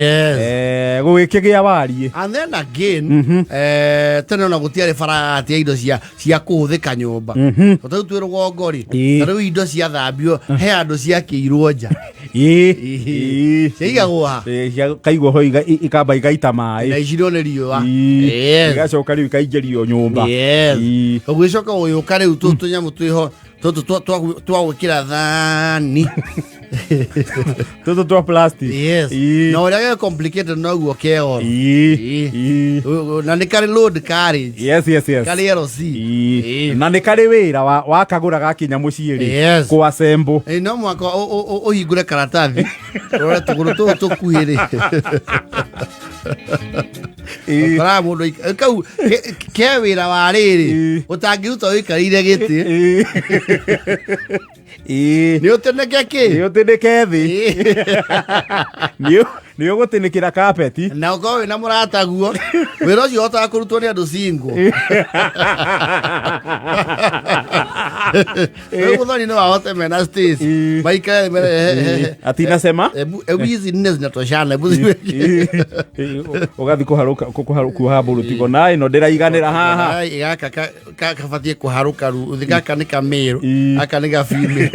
Yes. Gũgĩkĩgĩa warie. And then again, tene ona gũtiarĩ barati ya indo cia kũhũthĩka nyũmba. Tondũ twĩ rũgongo-rĩ, na rĩu indo ciathambio he andũ ciakĩirwo nja. Ciaigagwo ha. Kaigwo ho ikamba igaita maĩ. Na icirwo nĩ riũa. Igacoka rĩu ikaingĩrio nyũmba. Ũgĩcoka ũgĩũka rĩu tũnyamũ twĩho twa gwĩkĩra thani. Toto twa plastic. Yes. Na ũrĩa complicated noguo keo. Na nĩ karĩ load carriage. Yes. Karĩ LC. Na nĩ karĩ wĩra wa kagũra gakinya mũciĩ-rĩ kũ assemble. No mwaka ũhingũre karatathi. Ũrore tũgũrũ tũu tũkuhĩ-rĩ. Kora mũndũ kau ke wĩra wa rĩrĩ ũtangĩruta ũikarĩire gĩtĩ. Nĩ ũtĩnĩke kĩ? Nĩ ũtĩnĩke thĩ. Nĩ ũgũtĩnĩkĩra carpet. Na ũkorwo wĩna mũrata guo wĩra ũcio ũhotaga kũrutwo nĩ andũ single. Mũthoni no ahote mena stage maikare mbere atinasema hizi nne zinatoshana. Ũgathi kuoha mbũrũtigo na ĩno ndĩraiganĩra haha. Gaka kabatiĩ kũharũka ru gaka nĩ kamĩrũ aka nĩ gabimĩ.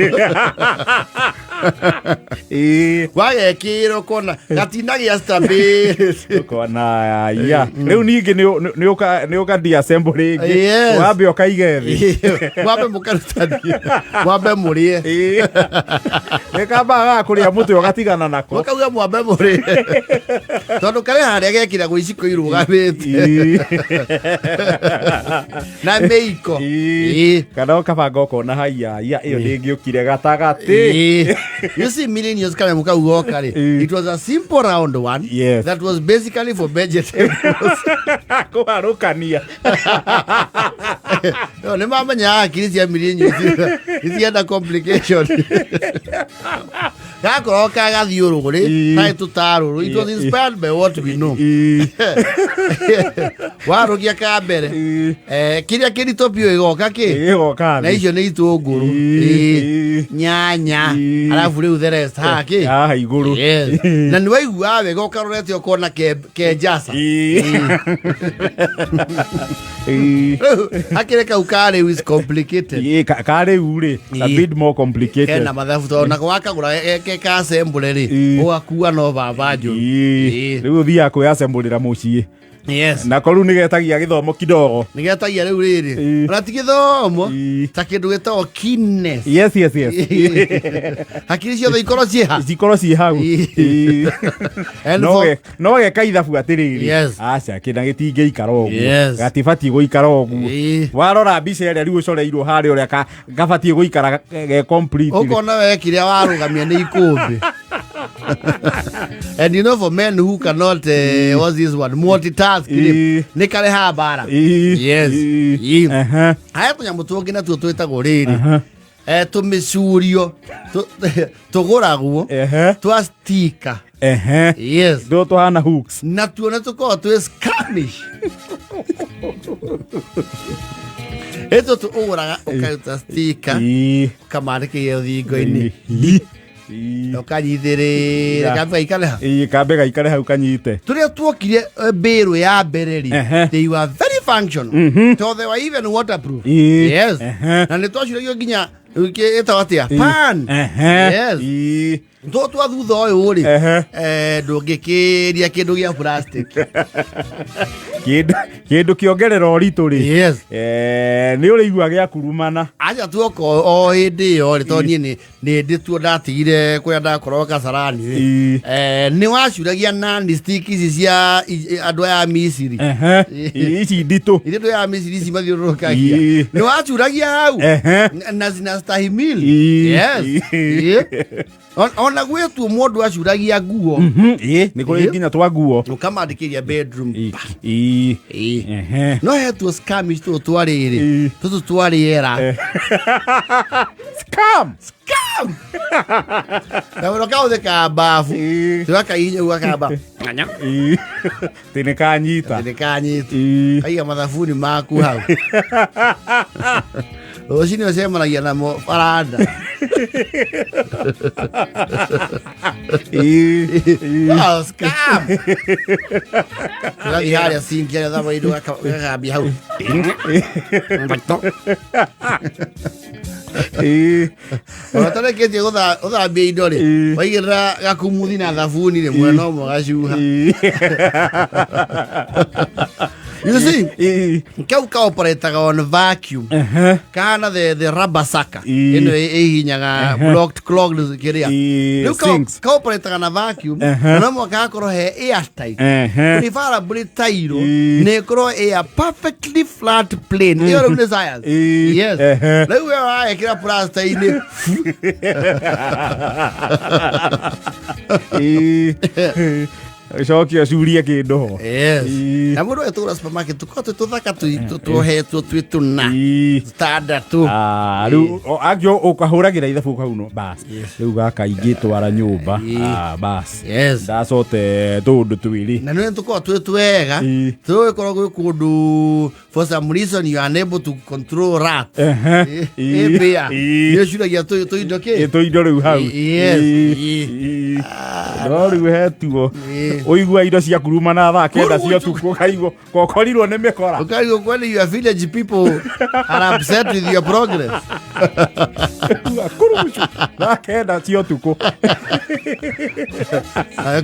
Wagekĩrwo kona gatinagĩa stability. Kona ya rĩu ningĩ nĩ ũka assemble rĩngĩ wambe ũkaige thĩ. Wambe mũkarutania wambe mũrĩe. Nĩkambaga kũrĩa mũtwe ũgatigana nako. Ũkauga mwambe mũrĩe. Tondũ karĩ harĩa gekĩragwo iciko irũgamĩte na mĩiko. Kana ũkabanga ũkona haiya ĩyo ndĩngĩũkire gatagatĩ. You see millennials kama mukaugoka it was a simple round one that was basically for vegetables. Kuharukania. No, ne mamanya akiri cia millennials isienda complication. Gakoroka gathiũrũrĩ tai tũtarũrũ. It was inspired by what we know. Warugia ka mbere kĩrĩa kĩritũ biũ ĩgoka kĩ na icio nĩ itũngũrũ nyanya alafu rĩu the rest haki igũrũ. Na nĩ waigua wega ũkarorete ũkona kenjasa akĩrĩ kau karĩu is complicated. Karĩu-rĩ a bit more complicated. Kena mathabu tondũ nako wakagũra ka assemble-rĩ ũgakua no baba njũ. Rĩu ũthiaga kwĩ-assemble-ĩra mũciĩ. Yes. Na korũ nĩgetagia gĩthomo kidogo. Nĩgetagia rĩu rĩrĩ. Ona ti gĩthomo ta kĩndũ gĩtagwo keenness. Yes. Hakiri ciothe ikorwo ciĩ hau. No geka ithabu atĩrĩrĩ. Aca kĩna gĩtingĩikara ũguo. Gatibatiĩ gũikara ũguo. Warora mbica ĩrĩa rĩu ũcoreirwo harĩa ũrĩa gabatiĩ gũikara ge complete. Ũkona we kĩrĩa warũgamia nĩ ikũmbĩ. And you know, for men who cannot what's this one, multitask, nĩ kare ha bara. Yes. Haya tũnyamũ tũngĩ natuo twĩtagwo rĩrĩ tũmĩcurio tũgũragwo twa sticker. Yes. Tũ tũhana hooks. Natuo nĩ tũkoragwo twĩ Scanish. Ĩtũ ũgũraga ũkaruta sticker ũkamandĩkĩra rũthingo-inĩ. Ũkanyithĩrĩra kambe gaikare hau kanyite. Tũrĩa tuokire mbĩrũ ya mbere rĩ they were very functional. So they were even waterproof. Yes. Na nĩ twacuragio nginya ĩtagwo atĩa pan. Yes. Twa thutha ũyũ rĩ ndũngĩkĩria kĩndũ gĩa plastic. Kĩndũ kĩongerera ũritũ rĩ nĩ ũrĩigua gĩa kurumana. Aca tuoka o hĩndĩ ĩyo rĩ tondũ niĩ nĩ ndĩ tuo ndatigire kũrĩa ndakorwo Kasarani rĩ nĩ wacuragia nani stick ici cia andũ aya Misiri. Ici nditũ. Andũ aya Misiri ici mathiũrũrũkagia. Nĩ wacuragia hau na zinastahimili. Yes. Ona gwĩtuo mũndũ acuragia nguo. Nĩ kũrĩ nginya twa nguo. Ũkamandĩkĩria bedroom. No hetuo scamish tũtũ twa rĩrĩ tũtũ twa rĩera. Scam. Na wĩra ũkahũthĩka mbabu tũgakainya ũgakamba tĩnĩkanyita kaiga mathabuni maku hau. Ucini ucemanagia namo baranda. Scam. Lagi hari sinkia da vai do akabi hau. Watale ke Diego da be idore. Waigira gakumuthi na thabuni ni mwana mo gacuha. You see, kau operator on vacuum. Kana the rubber sucker. Ino hinyaga clogged kiria. Kau operator na vacuum. No mo ka koro he airtight. Ni fara britairo. Ne koro a perfectly flat plane. You're on the science. Yes. Now we are kira plasta ine. Só que a Júlia que do. Yes. Namoro tu ras supermarket tu kote tu thaka tu he tu na. Standard tu. Ru agyo o kahuragira ithabu kau no. Bas. Riu gaka ingitwara nyumba. Bas. Yes. Ndacote tundu twiri. Na no tu ko tu wega. Tu ko kundu for some reason you are unable to control rat. Bea. You should get to idoke. To idoru hau. Yes. No riu he tuo. Oigua indo cia kuruma na thaa kenda cia tuko kaigo kokorirwo ni mikora. Ukaigo kwani your village people are upset with your progress. Kurumushu thaa kenda cia tuko.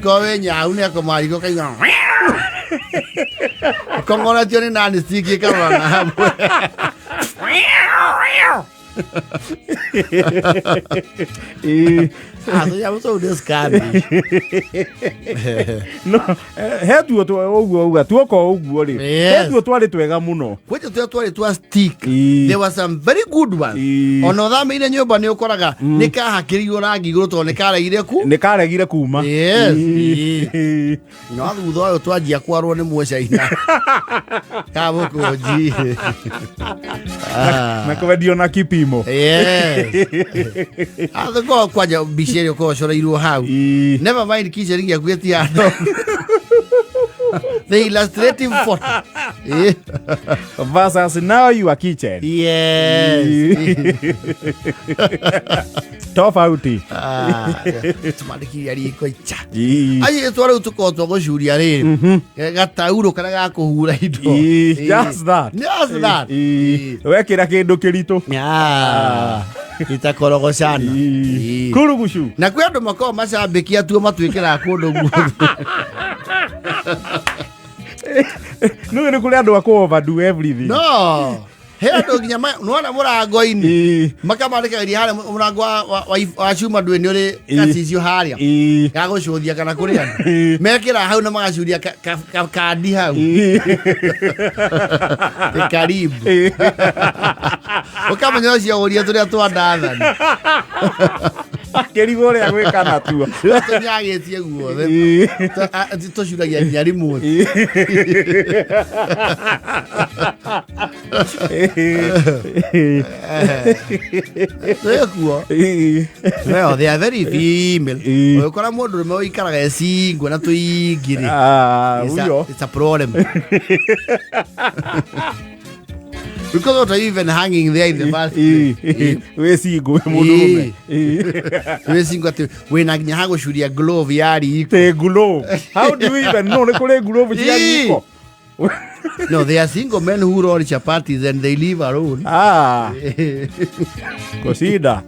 Ko wenya une ko mariko kaigo. Kongona tioni nani stiki kama na hapo. Ya so descabe. No, he tuo to oguo tuo ko oguo ri. He tuo twari twega muno. Kwetu tuo twari twa stick. There were some very good ones. Ono tha meire nyumba ni ukoraga ni kahakiriyo rangi iguru to ni karegire ku. Ni karegire kuma. Yes. No thutha uyu twanjia kwarwo ni mwocaina. Kaboko ji. Na kwendio na kipimo. Yes. Go kwaja bisheri ko coreirwo hau. Never mind kitchen ya kwetia no. The illustrative photo. Versus now you are kitchen. Yes. Tofauti. Tumadiki yari ko icha. Ai twara tuko to go shuria ri. Gatauro kana ga kuhura indo. Just that. Just that. Wekira kindu kirito. Itakorogo sana. Kurugushu. Na kwe andu makao macambikia tu matwikira kundu guothe. No ni kule andu ako overdo everything. No. He andu nginya nona murango-ini. Makamarika iri hale murango wa chuma ndwe ni uri kacicio haria. Gagucuthia kana kuri andu. Mekira hau na magacuria kandi hau. Karibu. Ukamenya ucio uria turia twandathani. Kerigo ria gwikana tuo. Tunyagitie guothe. Tucuragia nginya remote. Well, they are very female. Ukora mundu rume uikaraga ecingo na tuingiri. It's a problem. Because what are you even hanging there in the first place? We singo mundu we singo ati we na nginya hagucuria glove yari iko. The glove. How do you even know ni kule glove yari iko? No, they are single men who roll chapatis and they live alone. Consider.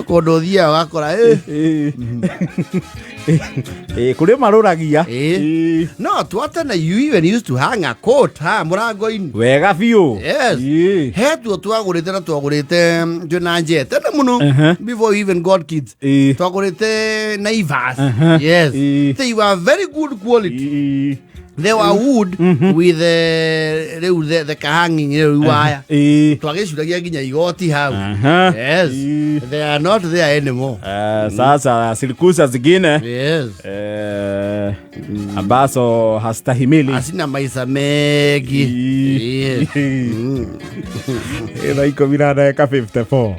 Kondo thia wakora kule maruragia. No, twatana you even used to hang a coat murango-ini. Wega biu. Yes. He tuo twagurite Jona Jet na muno before we even got kids. Twagurite Naivas. Yes. They were very good quality. They were wood with the hanging wire. Twagicuragia nginya igoti hau. Yes. They are not there anymore. Sasa silikusa zingine. Yes. Ambazo hastahimili. Asina maisha mengi. Yes. Ila iko bila dakika 54.